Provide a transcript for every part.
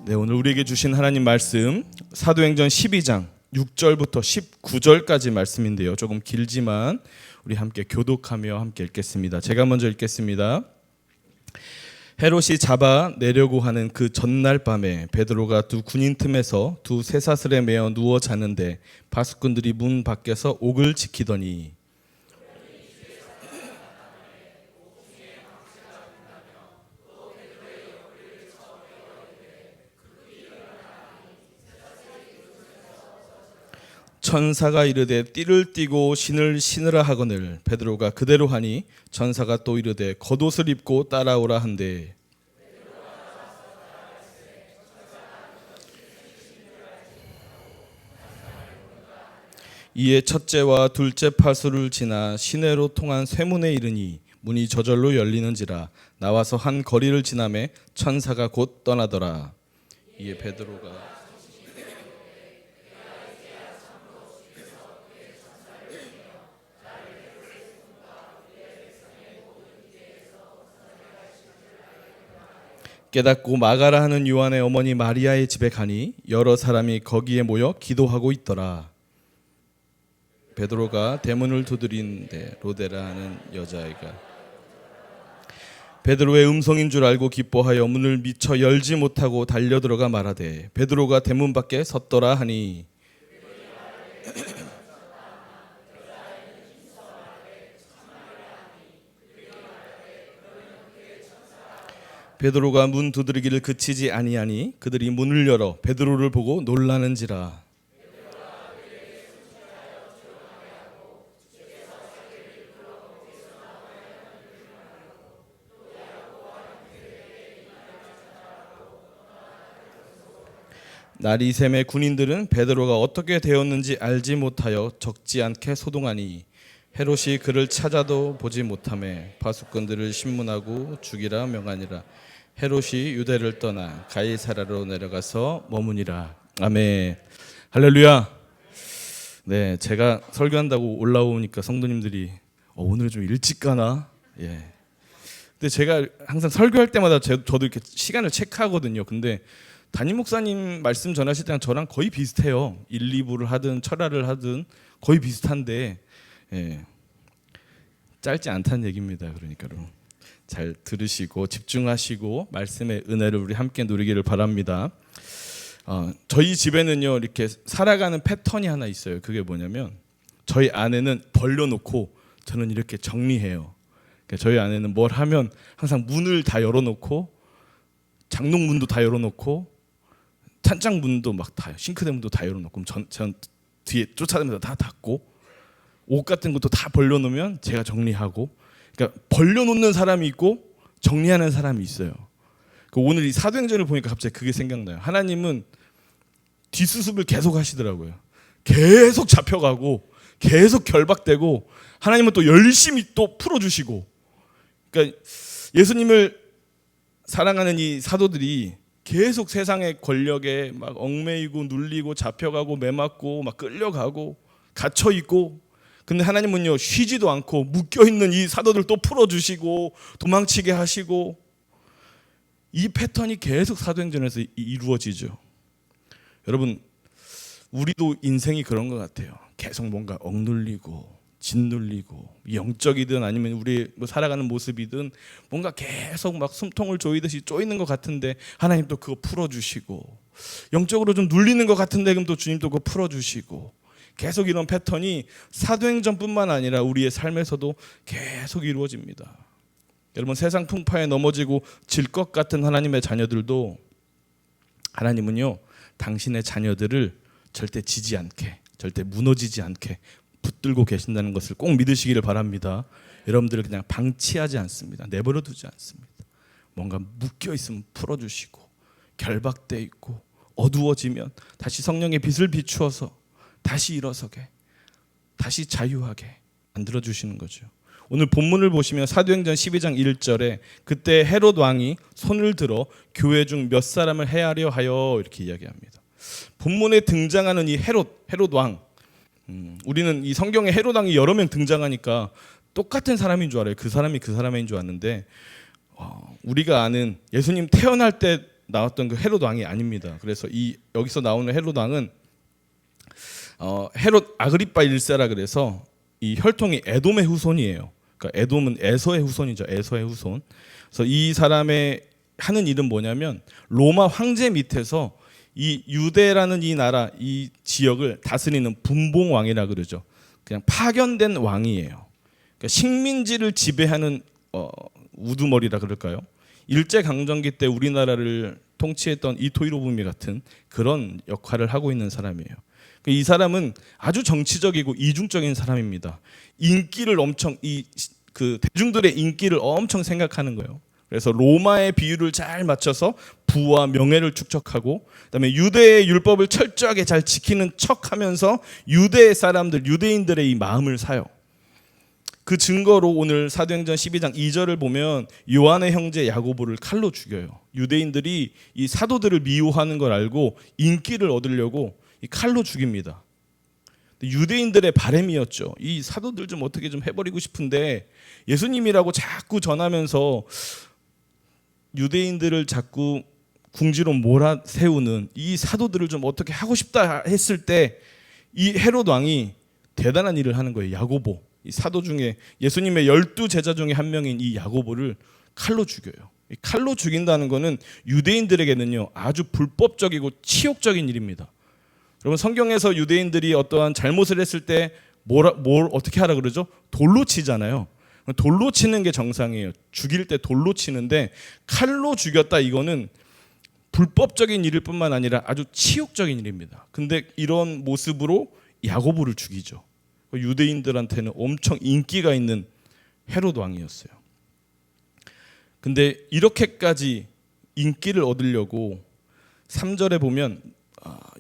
네, 오늘 우리에게 주신 하나님 말씀 사도행전 12장 6절부터 19절까지 말씀인데요. 조금 길지만 우리 함께 교독하며 함께 읽겠습니다. 제가 먼저 읽겠습니다. 헤롯이 잡아 내려고 하는 그 전날 밤에 베드로가 두 군인 틈에서 두 쇠사슬에 매어 누워 자는데 바수꾼들이 문 밖에서 옥을 지키더니 천사가 이르되 띠를 띠고 신을 신으라 하거늘 베드로가 그대로 하니 천사가 또 이르되 겉옷을 입고 따라오라 한대 이에 첫째와 둘째 파수를 지나 시내로 통한 쇠문에 이르니 문이 저절로 열리는지라 나와서 한 거리를 지나매 천사가 곧 떠나더라. 이에 베드로가 깨닫고 마가라 하는 요한의 어머니 마리아의 집에 가니 여러 사람이 거기에 모여 기도하고 있더라. 베드로가 대문을 두드리는데 로데라 하는 여자아이가 베드로의 음성인 줄 알고 기뻐하여 문을 미처 열지 못하고 달려들어가 말하되 베드로가 대문 밖에 섰더라 하니 베드로가 문 두드리기를 그치지 아니하니 그들이 문을 열어 베드로를 보고 놀라는지라. 날이 샘에 군인들은 베드로가 어떻게 되었는지 알지 못하여 적지 않게 소동하니 헤롯이 그를 찾아도 보지 못하매 바수꾼들을 신문하고 죽이라 명하니라. 헤롯이 유대를 떠나 가이사라로 내려가서 머무니라. 아멘. 할렐루야. 네, 제가 설교한다고 올라오니까 성도님들이 오늘 좀 일찍 가나? 예. 근데 제가 항상 설교할 때마다 저도 이렇게 시간을 체크하거든요. 근데 담임 목사님 말씀 전하실 때랑 저랑 거의 비슷해요. 1, 2부를 하든 철야를 하든 거의 비슷한데 예. 짧지 않다는 얘기입니다. 그러니까 잘 들으시고 집중하시고 말씀의 은혜를 우리 함께 누리기를 바랍니다. 저희 집에는요 이렇게 살아가는 패턴이 하나 있어요. 그게 뭐냐면 저희 아내는 벌려놓고 저는 이렇게 정리해요. 그러니까 저희 아내는 뭘 하면 항상 문을 다 열어놓고 장롱문도 다 열어놓고 찬장문도 막 다 싱크대 문도 다 열어놓고 전 뒤에 쫓아다니면서 다 닫고 옷 같은 것도 다 벌려놓으면 제가 정리하고. 그러니까 벌려놓는 사람이 있고 정리하는 사람이 있어요. 오늘 이 사도행전을 보니까 갑자기 그게 생각나요. 하나님은 뒷수습을 계속 하시더라고요. 계속 잡혀가고 계속 결박되고 하나님은 또 열심히 또 풀어주시고. 그러니까 예수님을 사랑하는 이 사도들이 계속 세상의 권력에 막 얽매이고 눌리고 잡혀가고 매맞고 막 끌려가고 갇혀 있고. 근데 하나님은요 쉬지도 않고 묶여있는 이 사도들 또 풀어주시고 도망치게 하시고 이 패턴이 계속 사도행전에서 이루어지죠. 여러분 우리도 인생이 그런 것 같아요. 계속 뭔가 억눌리고 짓눌리고 영적이든 아니면 우리 살아가는 모습이든 뭔가 계속 막 숨통을 조이듯이 조이는 것 같은데 하나님 또 그거 풀어주시고 영적으로 좀 눌리는 것 같은데 그럼 또 주님 또 그거 풀어주시고 계속 이런 패턴이 사도행전뿐만 아니라 우리의 삶에서도 계속 이루어집니다. 여러분 세상 풍파에 넘어지고 질 것 같은 하나님의 자녀들도 하나님은요 당신의 자녀들을 절대 지지 않게 절대 무너지지 않게 붙들고 계신다는 것을 꼭 믿으시기를 바랍니다. 여러분들을 그냥 방치하지 않습니다. 내버려 두지 않습니다. 뭔가 묶여 있으면 풀어주시고 결박돼 있고 어두워지면 다시 성령의 빛을 비추어서 다시 일어서게 다시 자유하게 만들어주시는 거죠. 오늘 본문을 보시면 사도행전 12장 1절에 그때 헤롯 왕이 손을 들어 교회 중 몇 사람을 해하려 하여 이렇게 이야기합니다. 본문에 등장하는 이 헤롯 왕, 우리는 이 성경에 헤롯 왕이 여러 명 등장하니까 똑같은 사람인 줄 알아요. 그 사람이 그 사람인 줄 아는데 우리가 아는 예수님 태어날 때 나왔던 그 헤롯 왕이 아닙니다. 그래서 이 여기서 나오는 헤롯 왕은 헤롯 아그리파 1세라 그래서 이 혈통이 에돔의 후손이에요. 그러니까 에돔은 에서의 후손이죠. 에서의 후손. 그래서 이 사람의 하는 일은 뭐냐면 로마 황제 밑에서 이 유대라는 이 나라, 이 지역을 다스리는 분봉왕이라 그러죠. 그냥 파견된 왕이에요. 그러니까 식민지를 지배하는 우두머리라 그럴까요? 일제강점기 때 우리나라를 통치했던 이토 히로부미 같은 그런 역할을 하고 있는 사람이에요. 이 사람은 아주 정치적이고 이중적인 사람입니다. 인기를 엄청 그 대중들의 인기를 엄청 생각하는 거예요. 그래서 로마의 비율을 잘 맞춰서 부와 명예를 축적하고, 그다음에 유대의 율법을 철저하게 잘 지키는 척하면서 유대 사람들, 유대인들의 이 마음을 사요. 그 증거로 오늘 사도행전 12장 2절을 보면 요한의 형제 야고보를 칼로 죽여요. 유대인들이 이 사도들을 미워하는 걸 알고 인기를 얻으려고 이 칼로 죽입니다. 유대인들의 바람이었죠. 이 사도들 좀 어떻게 좀 해버리고 싶은데 예수님이라고 자꾸 전하면서 유대인들을 자꾸 궁지로 몰아세우는 이 사도들을 좀 어떻게 하고 싶다 했을 때 이 헤롯 왕이 대단한 일을 하는 거예요. 야고보, 이 사도 중에 예수님의 12제자 중에 한 명인 이 야고보를 칼로 죽여요. 이 칼로 죽인다는 것은 유대인들에게는요 아주 불법적이고 치욕적인 일입니다. 여러분, 성경에서 유대인들이 어떠한 잘못을 했을 때 뭘 어떻게 하라 그러죠? 돌로 치잖아요. 돌로 치는 게 정상이에요. 죽일 때 돌로 치는데 칼로 죽였다, 이거는 불법적인 일일 뿐만 아니라 아주 치욕적인 일입니다. 근데 이런 모습으로 야고보를 죽이죠. 유대인들한테는 엄청 인기가 있는 헤롯 왕이었어요. 근데 이렇게까지 인기를 얻으려고 3절에 보면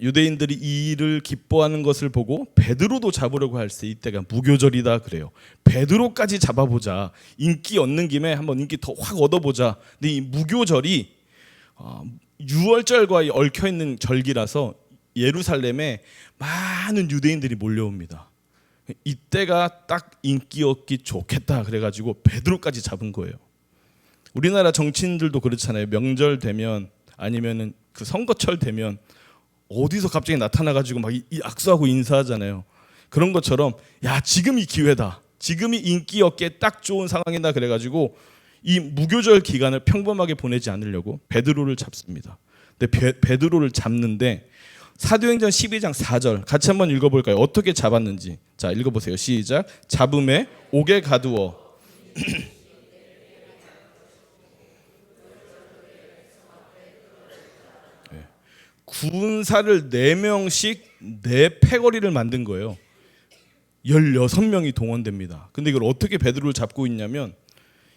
유대인들이 이 일을 기뻐하는 것을 보고 베드로도 잡으려고 할 때 이때가 무교절이다 그래요. 베드로까지 잡아보자. 인기 얻는 김에 한번 인기 더 확 얻어보자. 근데 이 무교절이 유월절과 얽혀있는 절기라서 예루살렘에 많은 유대인들이 몰려옵니다. 이때가 딱 인기 얻기 좋겠다 그래가지고 베드로까지 잡은 거예요. 우리나라 정치인들도 그렇잖아요. 명절 되면 아니면은 그 선거철 되면 어디서 갑자기 나타나가지고 막 악수하고 인사하잖아요. 그런 것처럼 야, 지금이 기회다, 지금이 인기 얻기에 딱 좋은 상황이다 그래가지고 이 무교절 기간을 평범하게 보내지 않으려고 베드로를 잡습니다. 근데 베드로를 잡는데 사도행전 12장 4절 같이 한번 읽어볼까요? 어떻게 잡았는지. 자, 읽어보세요. 시작. 잡음에 옥에 가두어 군사를 4명씩 4패거리를 만든 거예요. 16명이 동원됩니다. 근데 이걸 어떻게 베드로를 잡고 있냐면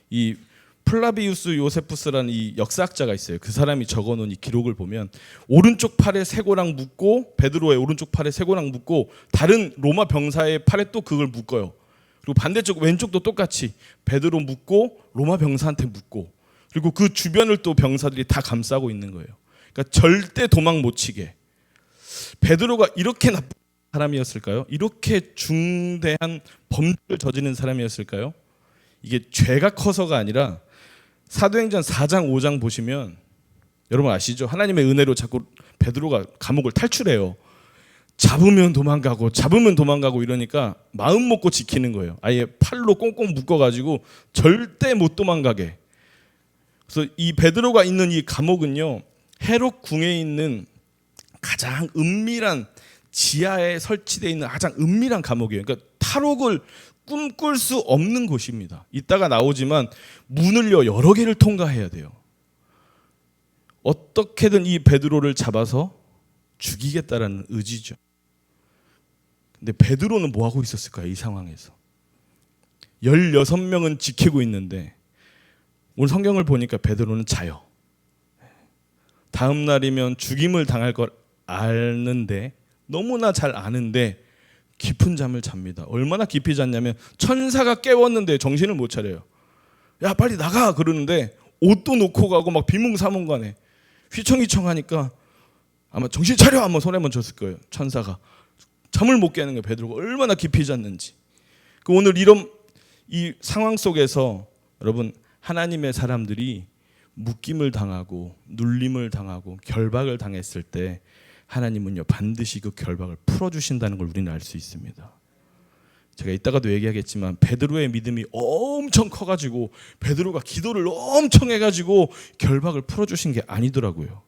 이 플라비우스 요세푸스라는 이 역사학자가 있어요. 그 사람이 적어놓은 이 기록을 보면 오른쪽 팔에 쇠고랑 묶고, 베드로의 오른쪽 팔에 쇠고랑 묶고 다른 로마 병사의 팔에 또 그걸 묶어요. 그리고 반대쪽 왼쪽도 똑같이 베드로 묶고 로마 병사한테 묶고, 그리고 그 주변을 또 병사들이 다 감싸고 있는 거예요. 그러니까 절대 도망 못 치게. 베드로가 이렇게 나쁜 사람이었을까요? 이렇게 중대한 범죄를 저지른 사람이었을까요? 이게 죄가 커서가 아니라 사도행전 4장 5장 보시면 여러분 아시죠? 하나님의 은혜로 자꾸 베드로가 감옥을 탈출해요. 잡으면 도망가고 이러니까 마음 먹고 지키는 거예요. 아예 팔로 꽁꽁 묶어가지고 절대 못 도망가게. 그래서 이 베드로가 있는 이 감옥은요, 헤롯 궁에 있는 가장 은밀한 지하에 설치되어 있는 가장 은밀한 감옥이에요. 그러니까 탈옥을 꿈꿀 수 없는 곳입니다. 이따가 나오지만 문을요 여러 개를 통과해야 돼요. 어떻게든 이 베드로를 잡아서 죽이겠다라는 의지죠. 근데 베드로는 뭐 하고 있었을까요? 이 상황에서 16명은 지키고 있는데 오늘 성경을 보니까 베드로는 자요. 다음 날이면 죽임을 당할 걸 아는데, 너무나 잘 아는데 깊은 잠을 잡니다. 얼마나 깊이 잤냐면 천사가 깨웠는데 정신을 못 차려요. 야, 빨리 나가 그러는데 옷도 놓고 가고 막 비몽사몽간에 휘청휘청하니까 아마 정신 차려 한번 손에 한번 줬을 거예요. 천사가 잠을 못 깨는 거예요. 베드로가 얼마나 깊이 잤는지. 오늘 이런 이 상황 속에서 여러분, 하나님의 사람들이 묶임을 당하고 눌림을 당하고 결박을 당했을 때 하나님은요 반드시 그 결박을 풀어주신다는 걸 우리는 알 수 있습니다. 제가 이따가도 얘기하겠지만 베드로의 믿음이 엄청 커가지고 베드로가 기도를 엄청 해가지고 결박을 풀어주신 게 아니더라고요.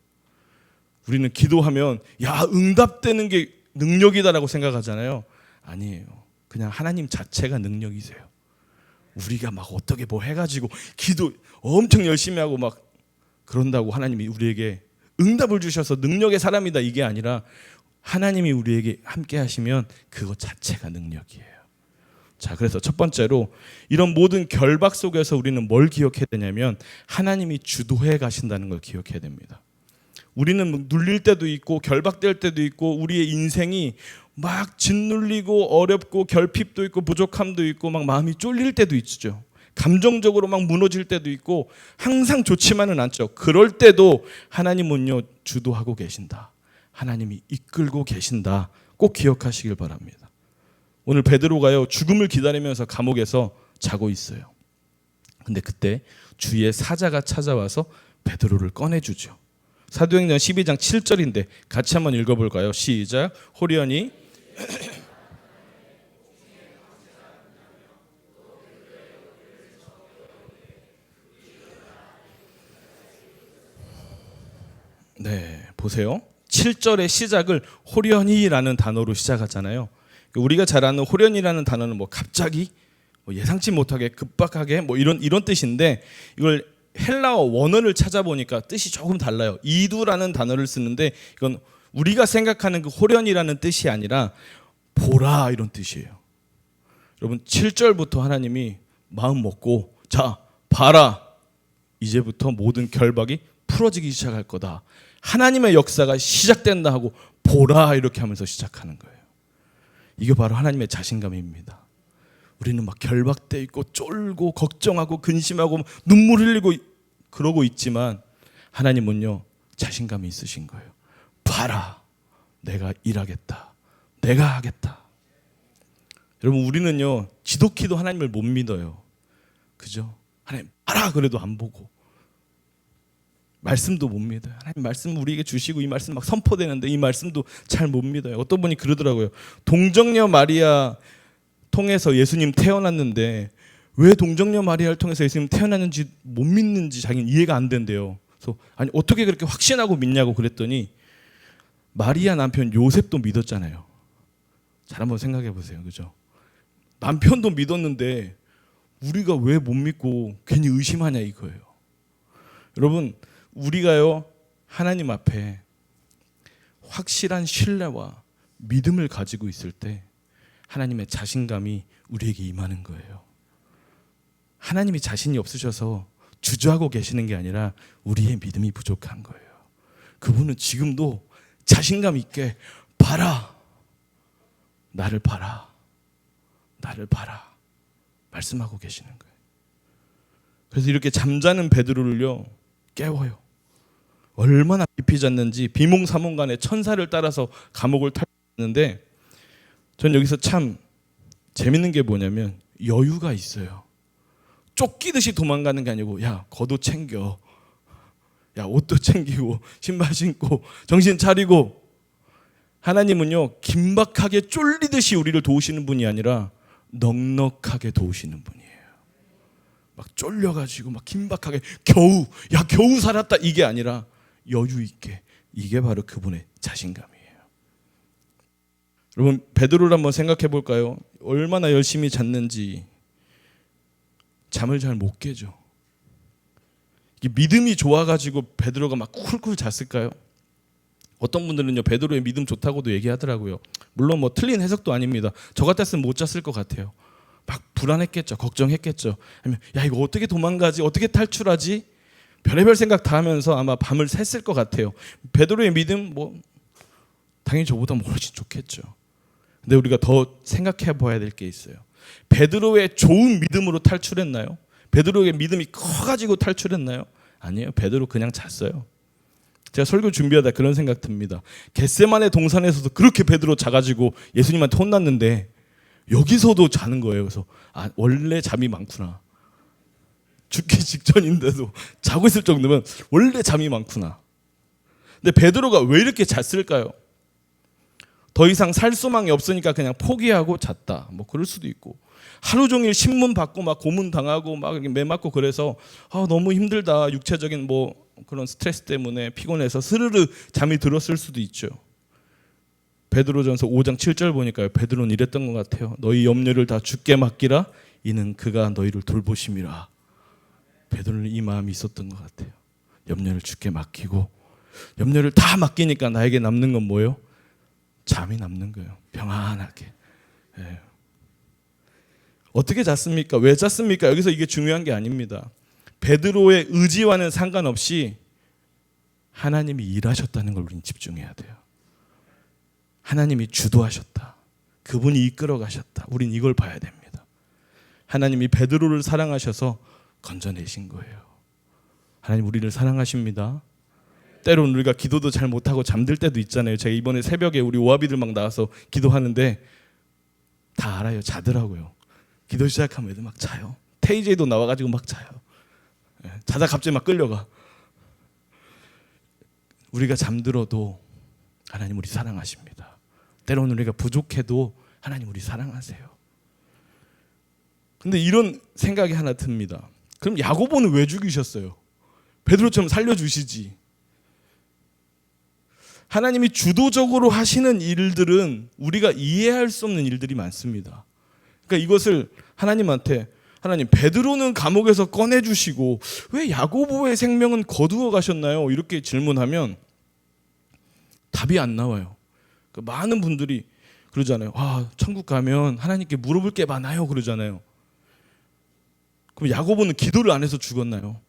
우리는 기도하면 야 응답되는 게 능력이다라고 생각하잖아요. 아니에요. 그냥 하나님 자체가 능력이세요. 우리가 막 어떻게 뭐 해가지고 기도 엄청 열심히 하고 막 그런다고 하나님이 우리에게 응답을 주셔서 능력의 사람이다 이게 아니라 하나님이 우리에게 함께 하시면 그것 자체가 능력이에요. 자, 그래서 첫 번째로 이런 모든 결박 속에서 우리는 뭘 기억해야 되냐면 하나님이 주도해 가신다는 걸 기억해야 됩니다. 우리는 눌릴 때도 있고 결박될 때도 있고 우리의 인생이 막 짓눌리고 어렵고 결핍도 있고 부족함도 있고 막 마음이 쫄릴 때도 있죠. 감정적으로 막 무너질 때도 있고 항상 좋지만은 않죠. 그럴 때도 하나님은요 주도하고 계신다. 하나님이 이끌고 계신다. 꼭 기억하시길 바랍니다. 오늘 베드로가요 죽음을 기다리면서 감옥에서 자고 있어요. 근데 그때 주의 사자가 찾아와서 베드로를 꺼내주죠. 사도행전 12장 7절인데 같이 한번 읽어볼까요? 시작. 호련히 네, 보세요. 7절의 시작을 호련히라는 단어로 시작하잖아요. 우리가 잘 아는 호련히라는 단어는 뭐 갑자기 뭐 예상치 못하게 급박하게 뭐 이런 뜻인데 이걸 헬라어 원어를 찾아보니까 뜻이 조금 달라요. 이두라는 단어를 쓰는데 이건 우리가 생각하는 그 호련이라는 뜻이 아니라 보라 이런 뜻이에요. 여러분 7절부터 하나님이 마음 먹고 자 봐라 이제부터 모든 결박이 풀어지기 시작할 거다. 하나님의 역사가 시작된다 하고 보라 이렇게 하면서 시작하는 거예요. 이게 바로 하나님의 자신감입니다. 우리는 막 결박돼 있고 쫄고 걱정하고 근심하고 눈물 흘리고 그러고 있지만 하나님은요 자신감이 있으신 거예요. 봐라 내가 일하겠다. 내가 하겠다. 여러분 우리는요 지독히도 하나님을 못 믿어요. 그죠? 하나님 봐라 그래도 안 보고 말씀도 못 믿어요. 하나님 말씀 우리에게 주시고 이 말씀 막 선포되는데 이 말씀도 잘 못 믿어요. 어떤 분이 그러더라고요. 동정녀 마리아 통해서 예수님 태어났는데 왜 동정녀 마리아를 통해서 예수님 태어났는지 못 믿는지 자기는 이해가 안 된대요. 그래서 아니 어떻게 그렇게 확신하고 믿냐고 그랬더니 마리아 남편 요셉도 믿었잖아요. 잘 한번 생각해 보세요. 그죠? 남편도 믿었는데 우리가 왜 못 믿고 괜히 의심하냐 이거예요. 여러분 우리가요 하나님 앞에 확실한 신뢰와 믿음을 가지고 있을 때 하나님의 자신감이 우리에게 임하는 거예요. 하나님이 자신이 없으셔서 주저하고 계시는 게 아니라 우리의 믿음이 부족한 거예요. 그분은 지금도 자신감 있게 봐라 나를 봐라 나를 봐라 말씀하고 계시는 거예요. 그래서 이렇게 잠자는 베드로를요 깨워요. 얼마나 깊이 잤는지 비몽사몽간에 천사를 따라서 감옥을 탈출했는데 전 여기서 참 재밌는 게 뭐냐면 여유가 있어요. 쫓기듯이 도망가는 게 아니고 야 겉옷 챙겨 야 옷도 챙기고 신발 신고 정신 차리고 하나님은요 긴박하게 쫄리듯이 우리를 도우시는 분이 아니라 넉넉하게 도우시는 분이에요. 막 쫄려가지고 막 긴박하게 겨우 살았다 이게 아니라 여유 있게 이게 바로 그분의 자신감이에요. 여러분 베드로를 한번 생각해 볼까요? 얼마나 열심히 잤는지 잠을 잘 못 깨죠. 믿음이 좋아가지고 베드로가 막 쿨쿨 잤을까요? 어떤 분들은요 베드로의 믿음 좋다고도 얘기하더라고요. 물론 뭐 틀린 해석도 아닙니다. 저 같았으면 못 잤을 것 같아요. 막 불안했겠죠. 걱정했겠죠. 아니면 야 이거 어떻게 도망가지? 어떻게 탈출하지? 별의별 생각 다 하면서 아마 밤을 샜을 것 같아요. 베드로의 믿음 뭐 당연히 저보다 훨씬 좋겠죠. 근데 우리가 더 생각해 봐야 될 게 있어요. 베드로의 좋은 믿음으로 탈출했나요? 베드로의 믿음이 커가지고 탈출했나요? 아니에요. 베드로 그냥 잤어요. 제가 설교 준비하다 그런 생각 듭니다. 겟세마네 동산에서도 그렇게 베드로 자가지고 예수님한테 혼났는데 여기서도 자는 거예요. 그래서 아 원래 잠이 많구나. 죽기 직전인데도 자고 있을 정도면 원래 잠이 많구나. 근데 베드로가 왜 이렇게 잤을까요? 더 이상 살 소망이 없으니까 그냥 포기하고 잤다. 뭐 그럴 수도 있고, 하루 종일 신문 받고 막 고문 당하고 막 매 맞고 그래서 너무 힘들다. 육체적인 뭐 그런 스트레스 때문에 피곤해서 스르르 잠이 들었을 수도 있죠. 베드로전서 5장 7절 보니까요, 베드로는 이랬던 것 같아요. 너희 염려를 다 주께 맡기라. 이는 그가 너희를 돌보심이라. 베드로는 이 마음이 있었던 것 같아요. 염려를 주께 맡기고, 염려를 다 맡기니까 나에게 남는 건 뭐예요? 잠이 남는 거예요. 평안하게. 예. 어떻게 잤습니까? 왜 잤습니까? 여기서 이게 중요한 게 아닙니다. 베드로의 의지와는 상관없이 하나님이 일하셨다는 걸 우리는 집중해야 돼요. 하나님이 주도하셨다. 그분이 이끌어 가셨다. 우린 이걸 봐야 됩니다. 하나님이 베드로를 사랑하셔서 건져내신 거예요. 하나님 우리를 사랑하십니다. 때로는 우리가 기도도 잘 못하고 잠들 때도 있잖아요. 제가 이번에 새벽에 우리 오아비들 막 나와서 기도하는데 다 알아요. 자더라고요. 기도 시작하면 애들 막 자요. 테이제이도 나와가지고 막 자요. 자다 갑자기 막 끌려가. 우리가 잠들어도 하나님 우리 사랑하십니다. 때로는 우리가 부족해도 하나님 우리 사랑하세요. 근데 이런 생각이 하나 듭니다. 그럼 야고보는 왜 죽이셨어요? 베드로처럼 살려주시지. 하나님이 주도적으로 하시는 일들은 우리가 이해할 수 없는 일들이 많습니다. 그러니까 이것을 하나님한테, 하나님 베드로는 감옥에서 꺼내주시고 왜 야고보의 생명은 거두어 가셨나요? 이렇게 질문하면 답이 안 나와요. 그러니까 많은 분들이 그러잖아요. 천국 가면 하나님께 물어볼 게 많아요. 그러잖아요. 그럼 야고보는 기도를 안 해서 죽었나요?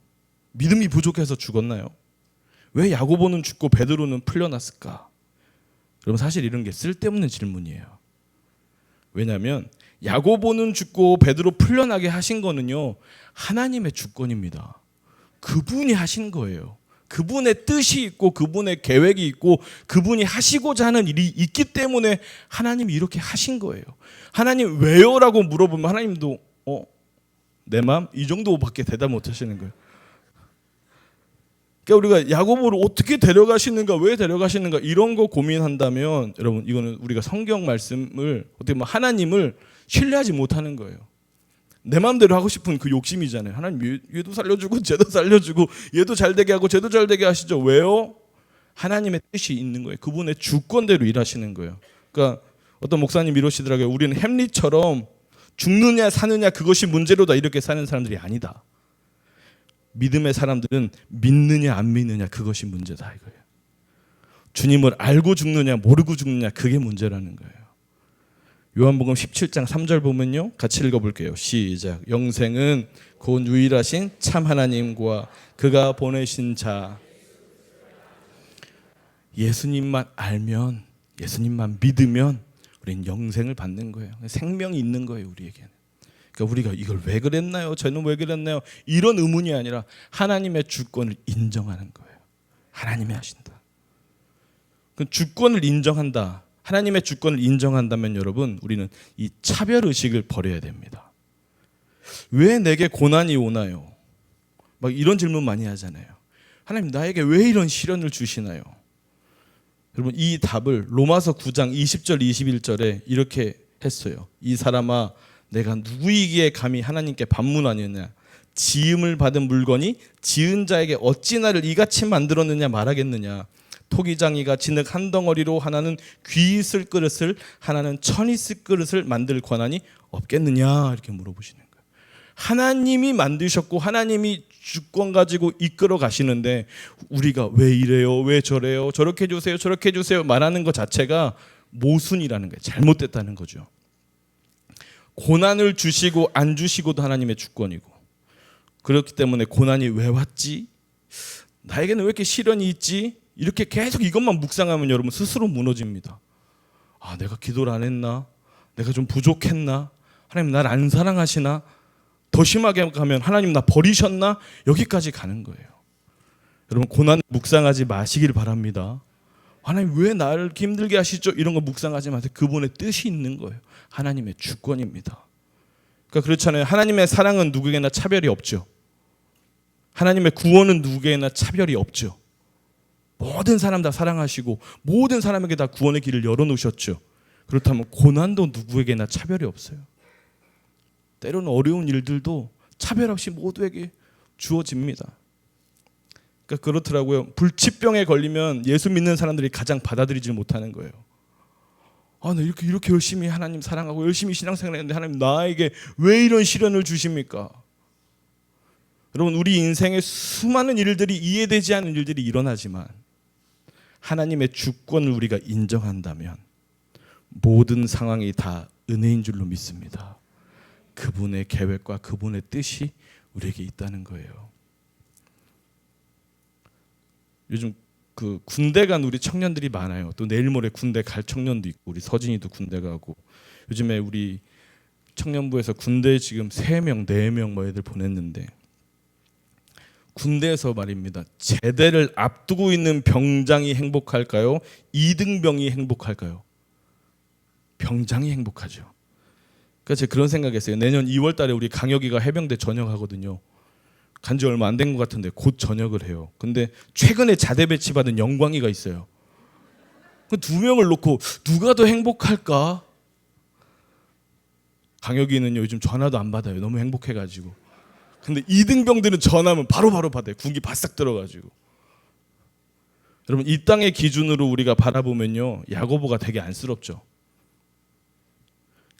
믿음이 부족해서 죽었나요? 왜 야고보는 죽고 베드로는 풀려났을까? 여러분 사실 이런 게 쓸데없는 질문이에요. 왜냐하면 야고보는 죽고 베드로 풀려나게 하신 거는요, 하나님의 주권입니다. 그분이 하신 거예요. 그분의 뜻이 있고 그분의 계획이 있고 그분이 하시고자 하는 일이 있기 때문에 하나님이 이렇게 하신 거예요. 하나님 왜요? 라고 물어보면 하나님도 내 마음? 이 정도밖에 대답 못 하시는 거예요. 그러니까 우리가 야고보를 어떻게 데려가시는가, 왜 데려가시는가 이런 거 고민한다면 여러분 이거는 우리가 성경 말씀을 어떻게 보면 하나님을 신뢰하지 못하는 거예요. 내 마음대로 하고 싶은 그 욕심이잖아요. 하나님 얘도 살려주고 쟤도 살려주고 얘도 잘되게 하고 쟤도 잘되게 하시죠. 왜요? 하나님의 뜻이 있는 거예요. 그분의 주권대로 일하시는 거예요. 그러니까 어떤 목사님 이러시더라고요. 우리는 햄릿처럼 죽느냐 사느냐 그것이 문제로다 이렇게 사는 사람들이 아니다. 믿음의 사람들은 믿느냐 안 믿느냐 그것이 문제다 이거예요. 주님을 알고 죽느냐 모르고 죽느냐 그게 문제라는 거예요. 요한복음 17장 3절 보면요, 같이 읽어볼게요. 시작. 영생은 곧 유일하신 참 하나님과 그가 보내신 자. 예수님만 알면, 예수님만 믿으면 우리는 영생을 받는 거예요. 생명이 있는 거예요 우리에게는. 그러니까 우리가 이걸 왜 그랬나요? 쟤는 왜 그랬나요? 이런 의문이 아니라 하나님의 주권을 인정하는 거예요. 하나님이 하신다. 그 주권을 인정한다. 하나님의 주권을 인정한다면 여러분 우리는 이 차별의식을 버려야 됩니다. 왜 내게 고난이 오나요? 막 이런 질문 많이 하잖아요. 하나님 나에게 왜 이런 시련을 주시나요? 여러분 이 답을 로마서 9장 20절 21절에 이렇게 했어요. 이 사람아 내가 누구이기에 감히 하나님께 반문하느냐? 지음을 받은 물건이 지은 자에게 어찌 나를 이같이 만들었느냐 말하겠느냐? 토기장이가 진흙 한 덩어리로 하나는 귀 있을 그릇을 하나는 천 있을 그릇을 만들 권한이 없겠느냐 이렇게 물어보시는 거예요. 하나님이 만드셨고 하나님이 주권 가지고 이끌어 가시는데 우리가 왜 이래요? 왜 저래요? 저렇게 해주세요? 저렇게 해주세요? 말하는 것 자체가 모순이라는 거예요. 잘못됐다는 거죠. 고난을 주시고 안 주시고도 하나님의 주권이고 그렇기 때문에 고난이 왜 왔지? 나에게는 왜 이렇게 시련이 있지? 이렇게 계속 이것만 묵상하면 여러분 스스로 무너집니다. 내가 기도를 안 했나? 내가 좀 부족했나? 하나님 날 안 사랑하시나? 더 심하게 가면 하나님 나 버리셨나? 여기까지 가는 거예요. 여러분 고난을 묵상하지 마시길 바랍니다. 하나님 왜 나를 힘들게 하시죠? 이런 거 묵상하지 마세요. 그분의 뜻이 있는 거예요. 하나님의 주권입니다. 그러니까 그렇잖아요. 하나님의 사랑은 누구에게나 차별이 없죠. 하나님의 구원은 누구에게나 차별이 없죠. 모든 사람 다 사랑하시고 모든 사람에게 다 구원의 길을 열어놓으셨죠. 그렇다면 고난도 누구에게나 차별이 없어요. 때로는 어려운 일들도 차별 없이 모두에게 주어집니다. 그러니까 그렇더라고요. 불치병에 걸리면 예수 믿는 사람들이 가장 받아들이지 못하는 거예요. 나 이렇게 열심히 하나님 사랑하고 열심히 신앙생활 했는데 하나님 나에게 왜 이런 시련을 주십니까? 여러분, 우리 인생에 수많은 일들이 이해되지 않는 일들이 일어나지만 하나님의 주권을 우리가 인정한다면 모든 상황이 다 은혜인 줄로 믿습니다. 그분의 계획과 그분의 뜻이 우리에게 있다는 거예요. 요즘 그 군대 간 우리 청년들이 많아요. 또 내일 모레 군대 갈 청년도 있고 우리 서진이도 군대 가고 요즘에 우리 청년부에서 군대에 지금 3명, 4명 뭐 애들 보냈는데 군대에서 말입니다. 제대를 앞두고 있는 병장이 행복할까요? 이등병이 행복할까요? 병장이 행복하죠. 그러니까 제가 그런 생각했어요. 내년 2월 달에 우리 강혁이가 해병대 전역하거든요. 간지 얼마 안 된 것 같은데 곧 전역을 해요. 근데 최근에 자대 배치받은 영광이가 있어요. 그 2명을 놓고 누가 더 행복할까? 강혁이는요 요즘 전화도 안 받아요. 너무 행복해가지고. 근데 이등병들은 전화하면 바로바로 받아요. 군기 바싹 들어가지고. 여러분, 이 땅의 기준으로 우리가 바라보면요 야고보가 되게 안쓰럽죠.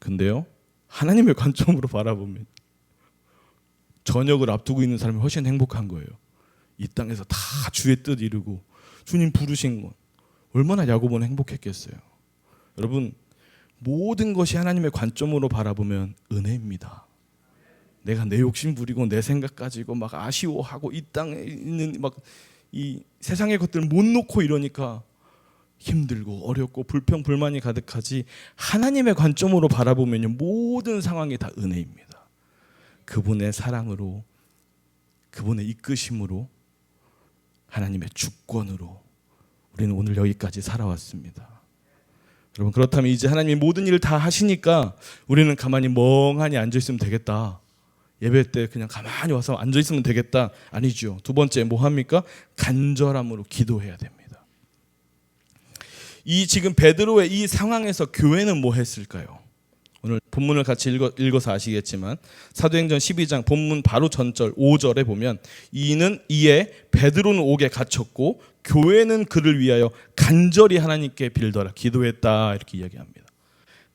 근데요 하나님의 관점으로 바라보면 전역을 앞두고 있는 사람이 훨씬 행복한 거예요. 이 땅에서 다 주의 뜻 이루고 주님 부르신 것 얼마나 야고보는 행복했겠어요. 여러분, 모든 것이 하나님의 관점으로 바라보면 은혜입니다. 내가 내 욕심 부리고 내 생각 가지고 막 아쉬워하고 이 땅에 있는 막 이 세상의 것들을 못 놓고 이러니까 힘들고 어렵고 불평 불만이 가득하지, 하나님의 관점으로 바라보면요 모든 상황이 다 은혜입니다. 그분의 사랑으로, 그분의 이끄심으로, 하나님의 주권으로 우리는 오늘 여기까지 살아왔습니다. 여러분, 그렇다면 이제 하나님이 모든 일을 다 하시니까 우리는 가만히 멍하니 앉아있으면 되겠다, 예배 때 그냥 가만히 와서 앉아있으면 되겠다, 아니죠. 두 번째 뭐 합니까? 간절함으로 기도해야 됩니다. 이 지금 베드로의 이 상황에서 교회는 뭐 했을까요? 오늘 본문을 같이 읽어서 아시겠지만 사도행전 12장 본문 바로 전절 5절에 보면 이에 베드로는 옥에 갇혔고 교회는 그를 위하여 간절히 하나님께 빌더라 기도했다, 이렇게 이야기합니다.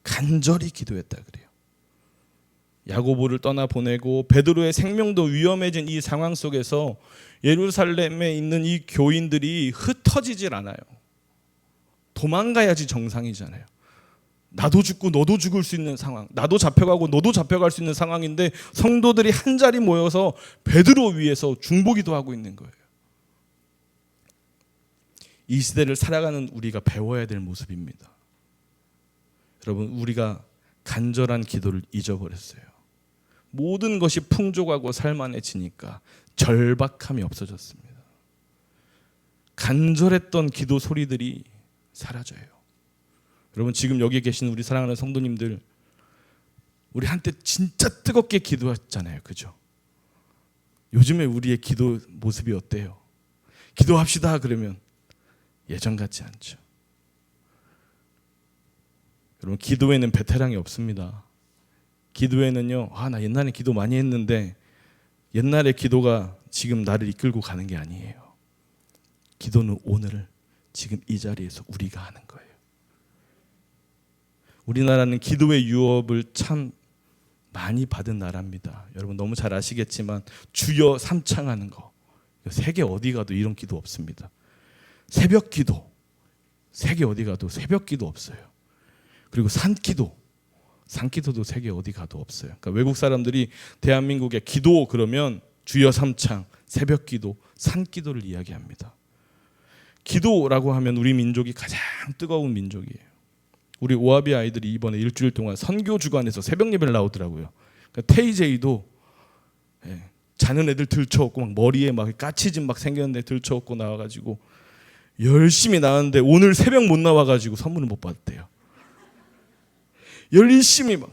간절히 기도했다 그래요. 야고보를 떠나보내고 베드로의 생명도 위험해진 이 상황 속에서 예루살렘에 있는 이 교인들이 흩어지질 않아요. 도망가야지 정상이잖아요. 나도 죽고 너도 죽을 수 있는 상황, 나도 잡혀가고 너도 잡혀갈 수 있는 상황인데 성도들이 한 자리 모여서 베드로 위에서 중보기도 하고 있는 거예요. 이 시대를 살아가는 우리가 배워야 될 모습입니다. 여러분, 우리가 간절한 기도를 잊어버렸어요. 모든 것이 풍족하고 살만해지니까 절박함이 없어졌습니다. 간절했던 기도 소리들이 사라져요. 여러분, 지금 여기 계신 우리 사랑하는 성도님들, 우리 한때 진짜 뜨겁게 기도했잖아요, 그죠? 요즘에 우리의 기도 모습이 어때요? 기도합시다 그러면 예전 같지 않죠. 여러분, 기도에는 베테랑이 없습니다. 기도에는요, 나 옛날에 기도 많이 했는데 옛날의 기도가 지금 나를 이끌고 가는 게 아니에요. 기도는 오늘 지금 이 자리에서 우리가 하는 거예요. 우리나라는 기도의 유업을 참 많이 받은 나라입니다. 여러분 너무 잘 아시겠지만 주여 삼창하는 거, 세계 어디 가도 이런 기도 없습니다. 새벽 기도, 세계 어디 가도 새벽 기도 없어요. 그리고 산기도도 세계 어디 가도 없어요. 그러니까 외국 사람들이 대한민국의 기도 그러면 주여 삼창, 새벽 기도, 산기도를 이야기합니다. 기도라고 하면 우리 민족이 가장 뜨거운 민족이에요. 우리 오하비 아이들이 이번에 일주일 동안 선교 주간에서 새벽 예배를 나오더라고요. 그러니까 테이제이도 자는 애들 들쳐업고 막 머리에 막 까치집 막 생겼는데 들쳐업고 나와가지고 열심히 나왔는데 오늘 새벽 못 나와가지고 선물을 못 받았대요. 열심히 막.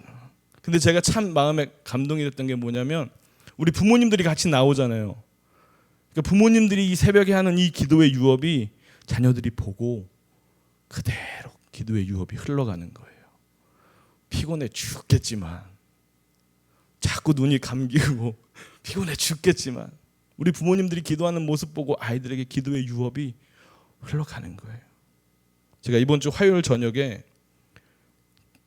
근데 제가 참 마음에 감동이 됐던 게 뭐냐면 우리 부모님들이 같이 나오잖아요. 그러니까 부모님들이 이 새벽에 하는 이 기도의 유업이 자녀들이 보고 그대로 기도의 유업이 흘러가는 거예요. 피곤해 죽겠지만, 자꾸 눈이 감기고 피곤해 죽겠지만 우리 부모님들이 기도하는 모습 보고 아이들에게 기도의 유업이 흘러가는 거예요. 제가 이번 주 화요일 저녁에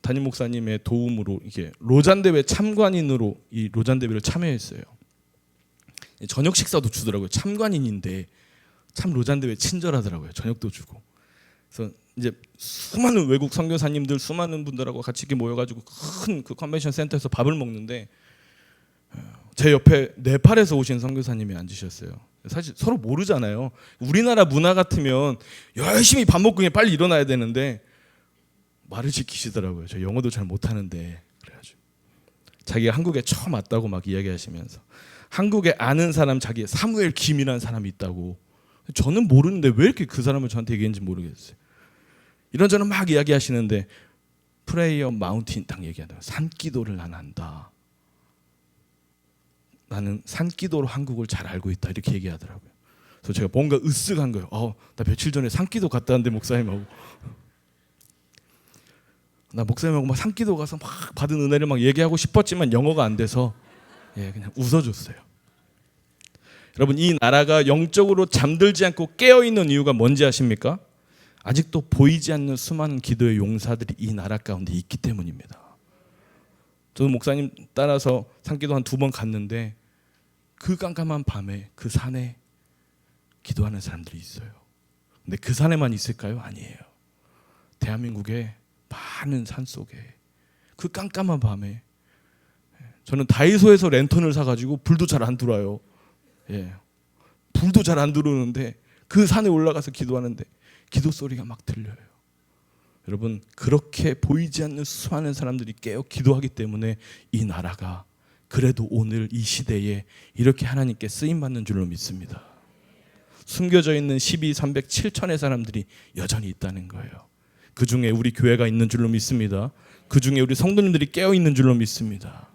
담임 목사님의 도움으로 이게 로잔 대회 참관인으로 이 로잔 대회를 참여했어요. 저녁 식사도 주더라고요. 참관인인데 참 로잔 대회 친절하더라고요. 저녁도 주고. 그래서 이제 수많은 외국 선교사님들, 수많은 분들하고 같이 이렇게 모여가지고 큰 그 컨벤션 센터에서 밥을 먹는데 제 옆에 네팔에서 오신 선교사님이 앉으셨어요. 사실 서로 모르잖아요. 우리나라 문화 같으면 열심히 밥 먹고 그냥 빨리 일어나야 되는데 말을 지키시더라고요. 저 영어도 잘 못하는데. 그래가지고 자기가 한국에 처음 왔다고 막 이야기하시면서 한국에 아는 사람, 자기 사무엘 김이라는 사람이 있다고. 저는 모르는데 왜 이렇게 그 사람을 저한테 얘기했는지 모르겠어요. 이런저런 막 이야기하시는데 프레이어 마운틴 딱 얘기하더라고요. 산기도를 나는 한다. 나는 산기도로 한국을 잘 알고 있다. 이렇게 얘기하더라고요. 그래서 제가 뭔가 으쓱한 거예요. 나 며칠 전에 산기도 갔다 왔는데 목사님하고. 나 목사님하고 막 산기도 가서 막 받은 은혜를 막 얘기하고 싶었지만 영어가 안 돼서 그냥 웃어줬어요. 여러분, 이 나라가 영적으로 잠들지 않고 깨어있는 이유가 뭔지 아십니까? 아직도 보이지 않는 수많은 기도의 용사들이 이 나라 가운데 있기 때문입니다. 저도 목사님 따라서 산기도 한 2번 갔는데 그 깜깜한 밤에 그 산에 기도하는 사람들이 있어요. 근데 그 산에만 있을까요? 아니에요. 대한민국의 많은 산 속에 그 깜깜한 밤에 저는 다이소에서 랜턴을 사가지고 불도 잘 안 들어와요. 불도 잘 안 들어오는데 그 산에 올라가서 기도하는데 기도 소리가 막 들려요. 여러분, 그렇게 보이지 않는 수많은 사람들이 깨어 기도하기 때문에 이 나라가 그래도 오늘 이 시대에 이렇게 하나님께 쓰임받는 줄로 믿습니다. 숨겨져 있는 12,307천의 사람들이 여전히 있다는 거예요. 그 중에 우리 교회가 있는 줄로 믿습니다. 그 중에 우리 성도님들이 깨어 있는 줄로 믿습니다.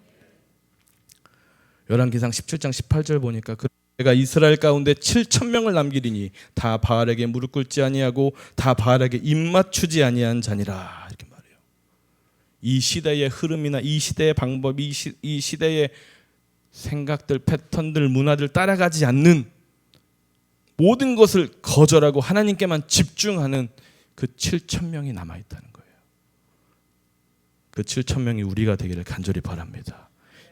열왕기상 17장 18절 보니까 내가 이스라엘 가운데 7,000명을 남기리니 다 바알에게 무릎 꿇지 아니하고 다 바알에게 입맞추지 아니한 자니라. 이렇게 말해요. 이 시대의 흐름이나 이 시대의 방법, 이 시대의 생각들, 패턴들, 문화들 따라가지 않는 모든 것을 거절하고 하나님께만 집중하는 그 7,000명이 남아있다는 거예요. 그 7,000명이 우리가 되기를 간절히 바랍니다.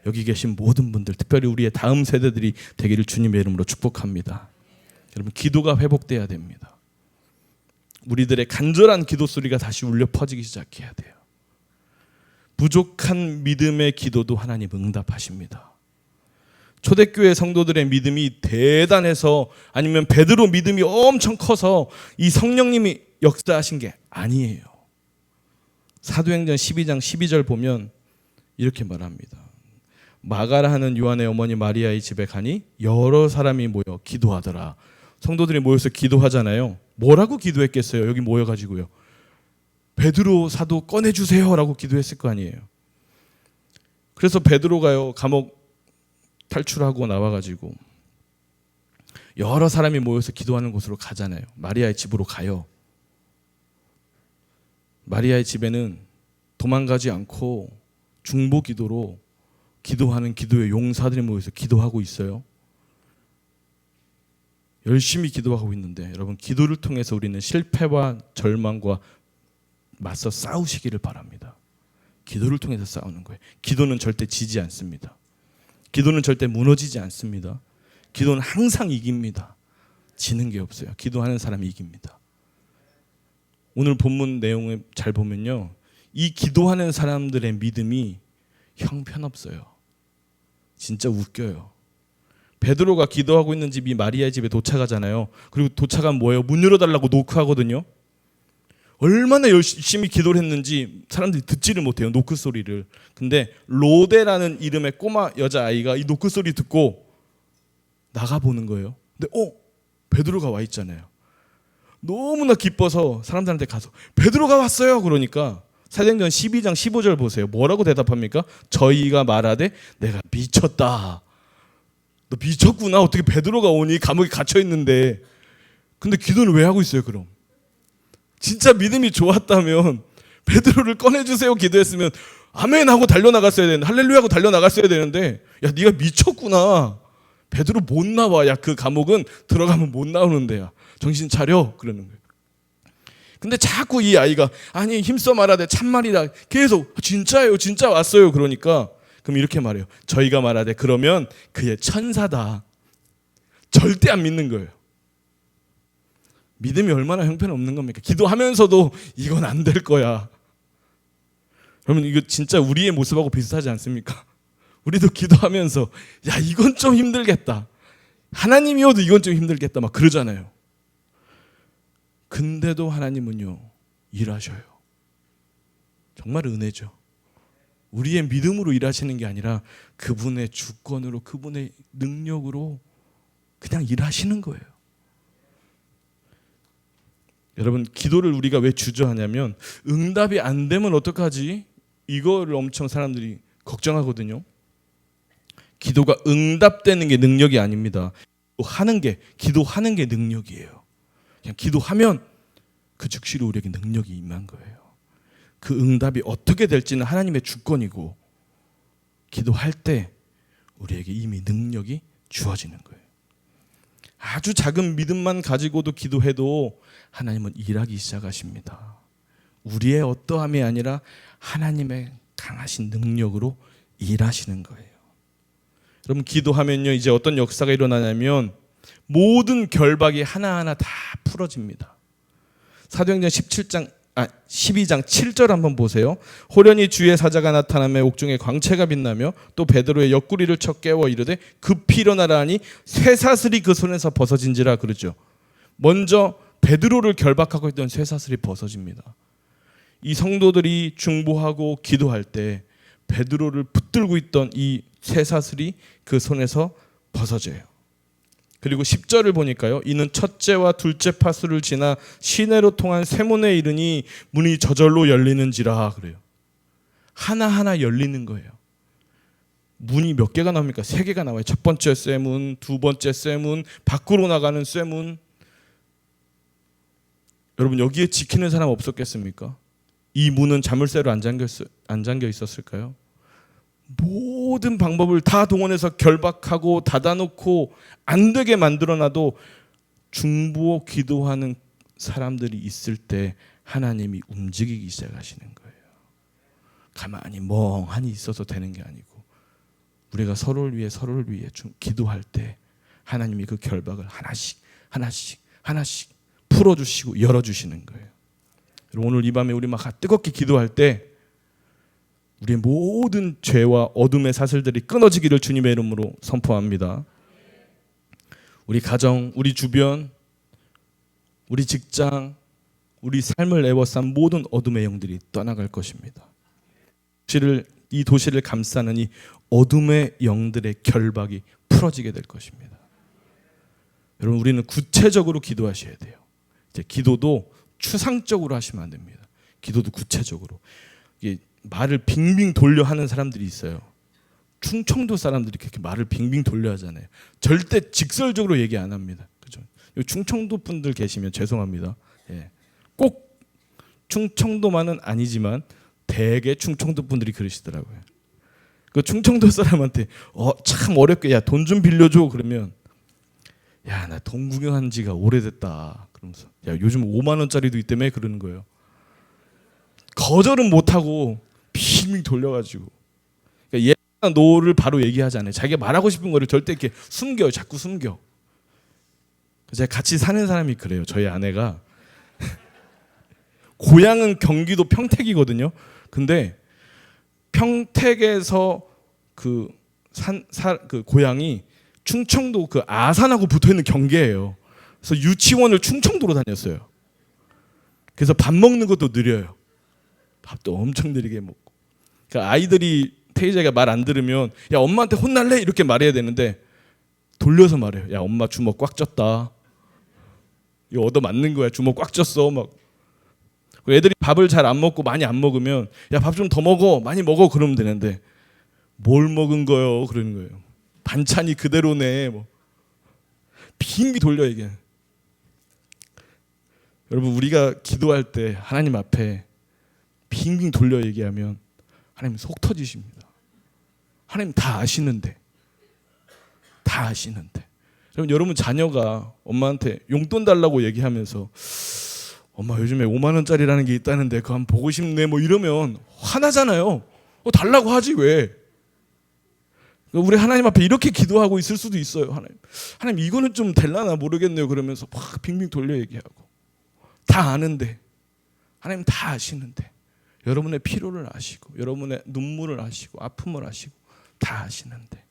여기 계신 모든 분들, 특별히 우리의 다음 세대들이 되기를 주님의 이름으로 축복합니다. 여러분, 기도가 회복돼야 됩니다. 우리들의 간절한 기도 소리가 다시 울려 퍼지기 시작해야 돼요. 부족한 믿음의 기도도 하나님 응답하십니다. 초대교회 성도들의 믿음이 대단해서 아니면 베드로 믿음이 엄청 커서 이 성령님이 역사하신 게 아니에요. 사도행전 12장 12절 보면 이렇게 말합니다. 마가라 하는 요한의 어머니 마리아의 집에 가니 여러 사람이 모여 기도하더라. 성도들이 모여서 기도하잖아요. 뭐라고 기도했겠어요? 여기 모여가지고요. 베드로 사도 꺼내주세요 라고 기도했을 거 아니에요. 그래서 베드로가요, 감옥 탈출하고 나와가지고 여러 사람이 모여서 기도하는 곳으로 가잖아요. 마리아의 집으로 가요. 마리아의 집에는 도망가지 않고 중보 기도로 기도하는 기도의 용사들이 모여서 기도하고 있어요. 열심히 기도하고 있는데 여러분, 기도를 통해서 우리는 실패와 절망과 맞서 싸우시기를 바랍니다. 기도를 통해서 싸우는 거예요. 기도는 절대 지지 않습니다. 기도는 절대 무너지지 않습니다. 기도는 항상 이깁니다. 지는 게 없어요. 기도하는 사람이 이깁니다. 오늘 본문 내용을 잘 보면요, 이 기도하는 사람들의 믿음이 형편없어요. 진짜 웃겨요. 베드로가 기도하고 있는 집이 마리아의 집에 도착하잖아요. 그리고 도착하면 뭐예요? 문 열어달라고 노크하거든요. 얼마나 열심히 기도를 했는지 사람들이 듣지를 못해요, 노크 소리를. 근데 로데라는 이름의 꼬마 여자아이가 이 노크 소리 듣고 나가보는 거예요. 근데 베드로가 와 있잖아요. 너무나 기뻐서 사람들한테 가서 베드로가 왔어요 그러니까 사도행전 12장 15절 보세요. 뭐라고 대답합니까? 저희가 말하되 내가 미쳤다. 너 미쳤구나. 어떻게 베드로가 오니? 감옥에 갇혀 있는데. 근데 기도는 왜 하고 있어요, 그럼? 진짜 믿음이 좋았다면 베드로를 꺼내주세요 기도했으면 아멘 하고 달려나갔어야 되는데, 할렐루야 하고 달려나갔어야 되는데, 야 네가 미쳤구나. 베드로 못 나와. 야 그 감옥은 들어가면 못 나오는 데야. 정신 차려. 그러는 거예요. 근데 자꾸 이 아이가 아니 힘써 말하되 참말이다. 계속 진짜예요. 진짜 왔어요. 그러니까 그럼 이렇게 말해요. 저희가 말하되 그러면 그의 천사다. 절대 안 믿는 거예요. 믿음이 얼마나 형편없는 겁니까? 기도하면서도 이건 안 될 거야. 그러면 이거 진짜 우리의 모습하고 비슷하지 않습니까? 우리도 기도하면서 야 이건 좀 힘들겠다. 하나님이어도 이건 좀 힘들겠다. 막 그러잖아요. 근데도 하나님은요 일하셔요. 정말 은혜죠. 우리의 믿음으로 일하시는 게 아니라 그분의 주권으로, 그분의 능력으로 그냥 일하시는 거예요. 여러분, 기도를 우리가 왜 주저하냐면 응답이 안 되면 어떡하지? 이거를 엄청 사람들이 걱정하거든요. 기도가 응답되는 게 능력이 아닙니다. 기도하는 게 능력이에요. 그냥 기도하면 그 즉시로 우리에게 능력이 임한 거예요. 그 응답이 어떻게 될지는 하나님의 주권이고, 기도할 때 우리에게 이미 능력이 주어지는 거예요. 아주 작은 믿음만 가지고도 기도해도 하나님은 일하기 시작하십니다. 우리의 어떠함이 아니라 하나님의 강하신 능력으로 일하시는 거예요. 여러분, 기도하면요 이제 어떤 역사가 일어나냐면 모든 결박이 하나하나 다 풀어집니다. 사도행전 12장 7절 한번 보세요. 호련히 주의 사자가 나타나며 옥중에 광채가 빛나며 또 베드로의 옆구리를 쳐 깨워 이르되 급히 일어나라 하니 쇠사슬이 그 손에서 벗어진지라 그러죠. 먼저 베드로를 결박하고 있던 쇠사슬이 벗어집니다. 이 성도들이 중보하고 기도할 때 베드로를 붙들고 있던 이 쇠사슬이 그 손에서 벗어져요. 그리고 10절을 보니까요. 이는 첫째와 둘째 파수를 지나 시내로 통한 쇠문에 이르니 문이 저절로 열리는지라 그래요. 하나하나 열리는 거예요. 문이 몇 개가 나옵니까? 3개가 나와요. 첫 번째 쇠문, 두 번째 쇠문, 밖으로 나가는 쇠문. 여러분, 여기에 지키는 사람 없었겠습니까? 이 문은 자물쇠로 안 잠겨 있었을까요? 모든 방법을 다 동원해서 결박하고 닫아놓고 안 되게 만들어놔도 중보 기도하는 사람들이 있을 때 하나님이 움직이기 시작하시는 거예요. 가만히 멍하니 있어서 되는 게 아니고 우리가 서로를 위해 기도할 때 하나님이 그 결박을 하나씩 풀어주시고 열어주시는 거예요. 오늘 이 밤에 우리 막 뜨겁게 기도할 때 우리의 모든 죄와 어둠의 사슬들이 끊어지기를 주님의 이름으로 선포합니다. 우리 가정, 우리 주변, 우리 직장, 우리 삶을 애워싼 모든 어둠의 영들이 떠나갈 것입니다. 이 도시를 감싸는 이 어둠의 영들의 결박이 풀어지게 될 것입니다. 여러분, 우리는 구체적으로 기도하셔야 돼요. 이제 기도도 추상적으로 하시면 안 됩니다. 기도도 구체적으로. 이게 말을 빙빙 돌려 하는 사람들이 있어요. 충청도 사람들이 그렇게 말을 빙빙 돌려 하잖아요. 절대 직설적으로 얘기 안 합니다. 그죠? 충청도 분들 계시면 죄송합니다. 예. 꼭 충청도만은 아니지만 대개 충청도 분들이 그러시더라고요. 그 충청도 사람한테 참 어렵게 야 돈 좀 빌려줘 그러면 야 나 돈 구경한 지가 오래됐다 그러면서 야 요즘 5만 원짜리도 있다며 그러는 거예요. 거절은 못하고 빙빙 돌려가지고 그러니까 예나 노를 바로 얘기하지 않아요. 자기가 말하고 싶은 거를 절대 이렇게 숨겨요. 자꾸 숨겨. 제가 같이 사는 사람이 그래요. 저희 아내가 고향은 경기도 평택이거든요. 근데 평택에서 그 고향이 충청도 그 아산하고 붙어있는 경계예요. 그래서 유치원을 충청도로 다녔어요. 그래서 밥 먹는 것도 느려요. 밥도 엄청 느리게 먹고. 그러니까 아이들이 태희자가 말 안 들으면 야 엄마한테 혼날래? 이렇게 말해야 되는데 돌려서 말해요. 야 엄마 주먹 꽉 쥐었다. 이거 얻어맞는 거야. 주먹 꽉 쥐었어. 막. 애들이 밥을 잘 안 먹고 많이 안 먹으면 야 밥 좀 더 먹어. 많이 먹어. 그러면 되는데 뭘 먹은 거요? 그러는 거예요. 반찬이 그대로네. 뭐 빙빙 돌려 얘기해. 여러분, 우리가 기도할 때 하나님 앞에 빙빙 돌려 얘기하면 하나님 속 터지십니다. 하나님 다 아시는데. 여러분 자녀가 엄마한테 용돈 달라고 얘기하면서 엄마 요즘에 5만 원짜리라는 게 있다는데 그거 한번 보고 싶네 뭐 이러면 화나잖아요. 달라고 하지 왜? 우리 하나님 앞에 이렇게 기도하고 있을 수도 있어요. 하나님 이거는 좀 될라나 모르겠네요. 그러면서 막 빙빙 돌려 얘기하고 다 아는데, 하나님 다 아시는데, 여러분의 필요를 아시고 여러분의 눈물을 아시고 아픔을 아시고 다 아시는데,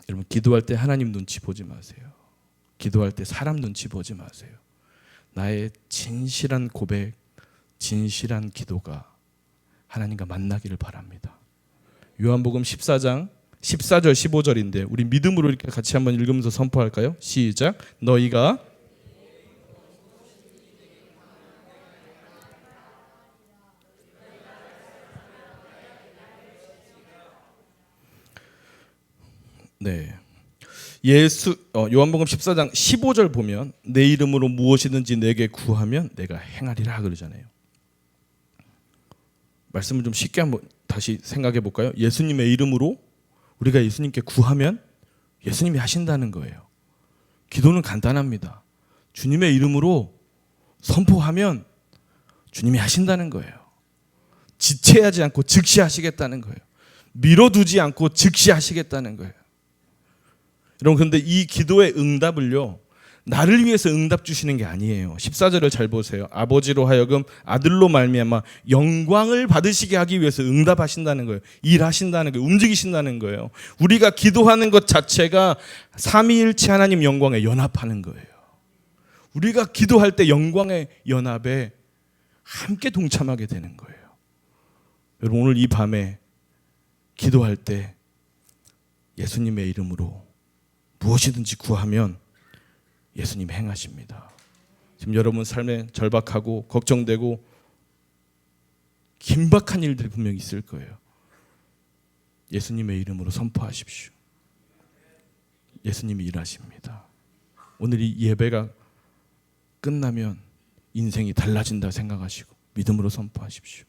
여러분 기도할 때 하나님 눈치 보지 마세요. 기도할 때 사람 눈치 보지 마세요. 나의 진실한 고백, 진실한 기도가 하나님과 만나기를 바랍니다. 요한복음 14장 14절 15절인데 우리 믿음으로 이렇게 같이 한번 읽으면서 선포할까요? 시작. 너희가 네. 요한복음 14장 15절 보면 내 이름으로 무엇이든지 내게 구하면 내가 행하리라 그러잖아요. 말씀을 좀 쉽게 한번 다시 생각해 볼까요? 예수님의 이름으로 우리가 예수님께 구하면 예수님이 하신다는 거예요. 기도는 간단합니다. 주님의 이름으로 선포하면 주님이 하신다는 거예요. 지체하지 않고 즉시 하시겠다는 거예요. 미뤄두지 않고 즉시 하시겠다는 거예요. 여러분, 그런데 이 기도의 응답을요, 나를 위해서 응답 주시는 게 아니에요. 14절을 잘 보세요. 아버지로 하여금 아들로 말미암아 영광을 받으시게 하기 위해서 응답하신다는 거예요. 일하신다는 거예요. 움직이신다는 거예요. 우리가 기도하는 것 자체가 삼위일체 하나님 영광에 연합하는 거예요. 우리가 기도할 때 영광의 연합에 함께 동참하게 되는 거예요. 여러분, 오늘 이 밤에 기도할 때 예수님의 이름으로 무엇이든지 구하면 예수님 행하십니다. 지금 여러분 삶에 절박하고 걱정되고 긴박한 일들이 분명히 있을 거예요. 예수님의 이름으로 선포하십시오. 예수님이 일하십니다. 오늘 이 예배가 끝나면 인생이 달라진다 생각하시고 믿음으로 선포하십시오.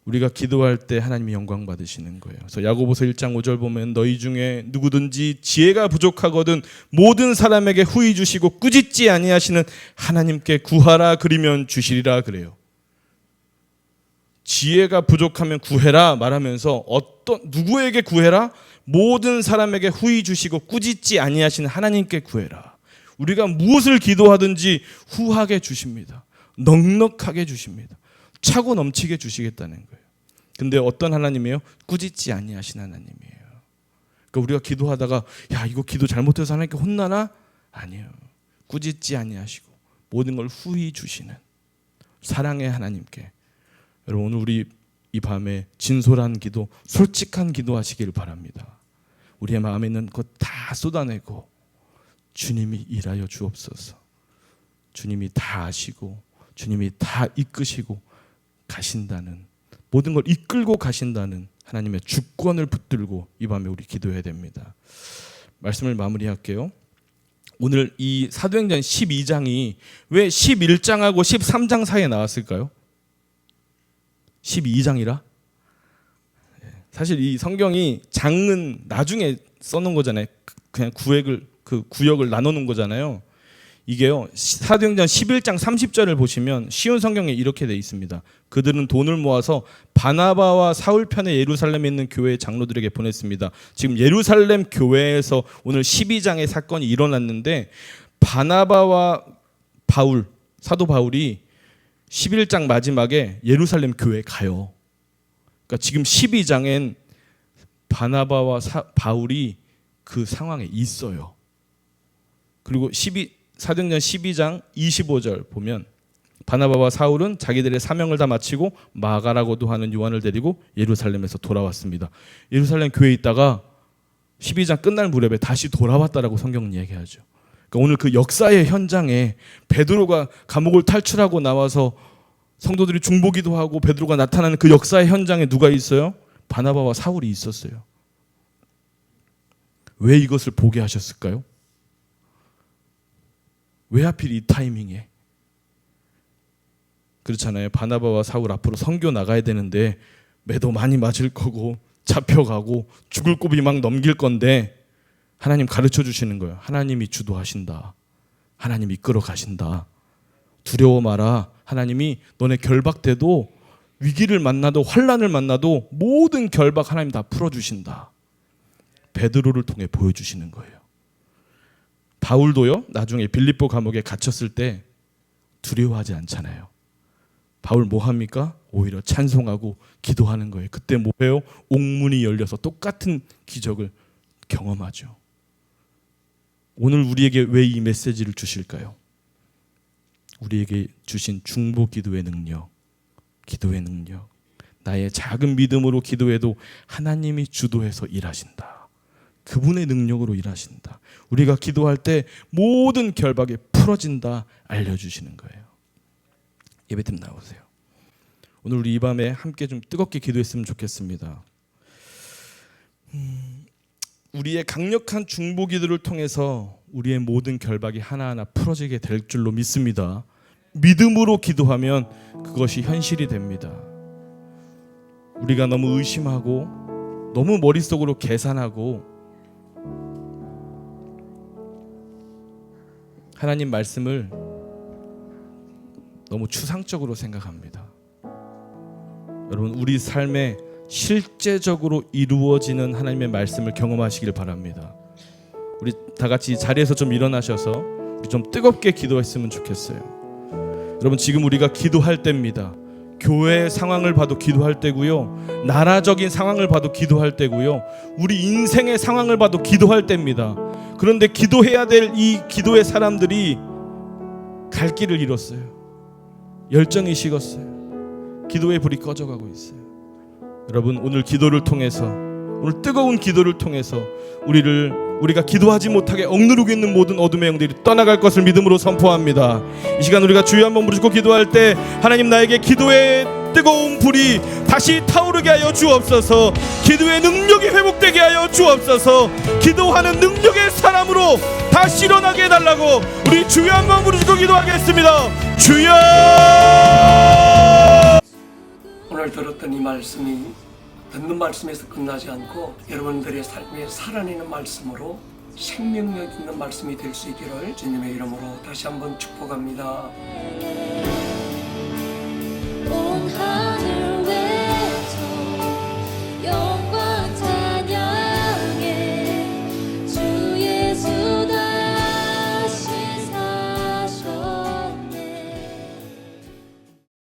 우리가 기도할 때 하나님이 영광 받으시는 거예요. 그래서 야고보서 1장 5절 보면 너희 중에 누구든지 지혜가 부족하거든 모든 사람에게 후히 주시고 꾸짖지 아니하시는 하나님께 구하라 그리면 주시리라 그래요. 지혜가 부족하면 구해라 말하면서 누구에게 구해라? 모든 사람에게 후히 주시고 꾸짖지 아니하시는 하나님께 구해라. 우리가 무엇을 기도하든지 후하게 주십니다. 넉넉하게 주십니다. 차고 넘치게 주시겠다는 거예요. 근데 어떤 하나님이에요? 꾸짖지 아니하신 하나님이에요. 그러니까 우리가 기도하다가 야 이거 기도 잘못해서 하나님께 혼나나? 아니에요. 꾸짖지 아니하시고 모든 걸 후히 주시는 사랑의 하나님께, 여러분 오늘 우리 이 밤에 진솔한 기도, 솔직한 기도 하시길 바랍니다. 우리의 마음에 있는 것 다 쏟아내고 주님이 일하여 주옵소서. 주님이 다 아시고 주님이 다 이끄시고 가신다는, 모든 걸 이끌고 가신다는 하나님의 주권을 붙들고 이 밤에 우리 기도해야 됩니다. 말씀을 마무리할게요. 오늘 이 사도행전 12장이 왜 11장하고 13장 사이에 나왔을까요? 12장이라? 사실 이 성경이 장은 나중에 써놓은 거잖아요. 그냥 구역을 나눠놓은 거잖아요. 이게요, 사도행전 11장 30절을 보시면 쉬운 성경에 이렇게 돼 있습니다. 그들은 돈을 모아서 바나바와 사울 편에 예루살렘에 있는 교회 장로들에게 보냈습니다. 지금 예루살렘 교회에서 오늘 12장의 사건이 일어났는데 바나바와 바울, 사도 바울이 11장 마지막에 예루살렘 교회에 가요. 그러니까 지금 12장엔 바나바와 바울이 그 상황에 있어요. 그리고 사도행전 12장 25절 보면 바나바와 사울은 자기들의 사명을 다 마치고 마가라고도 하는 요한을 데리고 예루살렘에서 돌아왔습니다. 예루살렘 교회에 있다가 12장 끝날 무렵에 다시 돌아왔다라고 성경은 얘기하죠. 그러니까 오늘 그 역사의 현장에 베드로가 감옥을 탈출하고 나와서 성도들이 중보기도 하고 베드로가 나타나는 그 역사의 현장에 누가 있어요? 바나바와 사울이 있었어요. 왜 이것을 보게 하셨을까요? 왜 하필 이 타이밍에? 그렇잖아요. 바나바와 사울 앞으로 선교 나가야 되는데 매도 많이 맞을 거고 잡혀가고 죽을 고비 막 넘길 건데 하나님 가르쳐 주시는 거예요. 하나님이 주도하신다. 하나님이 이끌어 가신다. 두려워 마라. 하나님이 너네 결박돼도 위기를 만나도 환난을 만나도 모든 결박 하나님 다 풀어주신다. 베드로를 통해 보여주시는 거예요. 바울도요, 나중에 빌립보 감옥에 갇혔을 때 두려워하지 않잖아요. 바울 뭐 합니까? 오히려 찬송하고 기도하는 거예요. 그때 뭐예요? 옥문이 열려서 똑같은 기적을 경험하죠. 오늘 우리에게 왜 이 메시지를 주실까요? 우리에게 주신 중보 기도의 능력, 기도의 능력. 나의 작은 믿음으로 기도해도 하나님이 주도해서 일하신다. 그분의 능력으로 일하신다. 우리가 기도할 때 모든 결박이 풀어진다 알려주시는 거예요. 예배팀 나오세요. 오늘 우리 이 밤에 함께 좀 뜨겁게 기도했으면 좋겠습니다. 우리의 강력한 중보 기도를 통해서 우리의 모든 결박이 하나하나 풀어지게 될 줄로 믿습니다. 믿음으로 기도하면 그것이 현실이 됩니다. 우리가 너무 의심하고 너무 머릿속으로 계산하고 하나님 말씀을 너무 추상적으로 생각합니다. 여러분, 우리 삶에 실제적으로 이루어지는 하나님의 말씀을 경험하시길 바랍니다. 우리 다 같이 자리에서 좀 일어나셔서 우리 좀 뜨겁게 기도했으면 좋겠어요. 여러분, 지금 우리가 기도할 때입니다. 교회 상황을 봐도 기도할 때고요, 나라적인 상황을 봐도 기도할 때고요, 우리 인생의 상황을 봐도 기도할 때입니다. 그런데 기도해야 될 이 기도의 사람들이 갈 길을 잃었어요. 열정이 식었어요. 기도의 불이 꺼져가고 있어요. 여러분, 오늘 기도를 통해서, 오늘 뜨거운 기도를 통해서 우리가 기도하지 못하게 억누르고 있는 모든 어둠의 영들이 떠나갈 것을 믿음으로 선포합니다. 이 시간 우리가 주여 한번 부르시고 기도할 때 하나님, 나에게 기도의 뜨거운 불이 다시 타오르게 하여 주옵소서. 기도의 능력이 회복되게 하여 주옵소서. 기도하는 능력의 사람으로 다시 일어나게 해달라고 우리 주여 한번 부르시고 기도하겠습니다. 주여! 오늘 들었던 이 말씀이 듣는 말씀에서 끝나지 않고 여러분들의 삶에 살아내는 말씀으로 생명력 있는 말씀이 될 수 있기를 주님의 이름으로 다시 한번 축복합니다.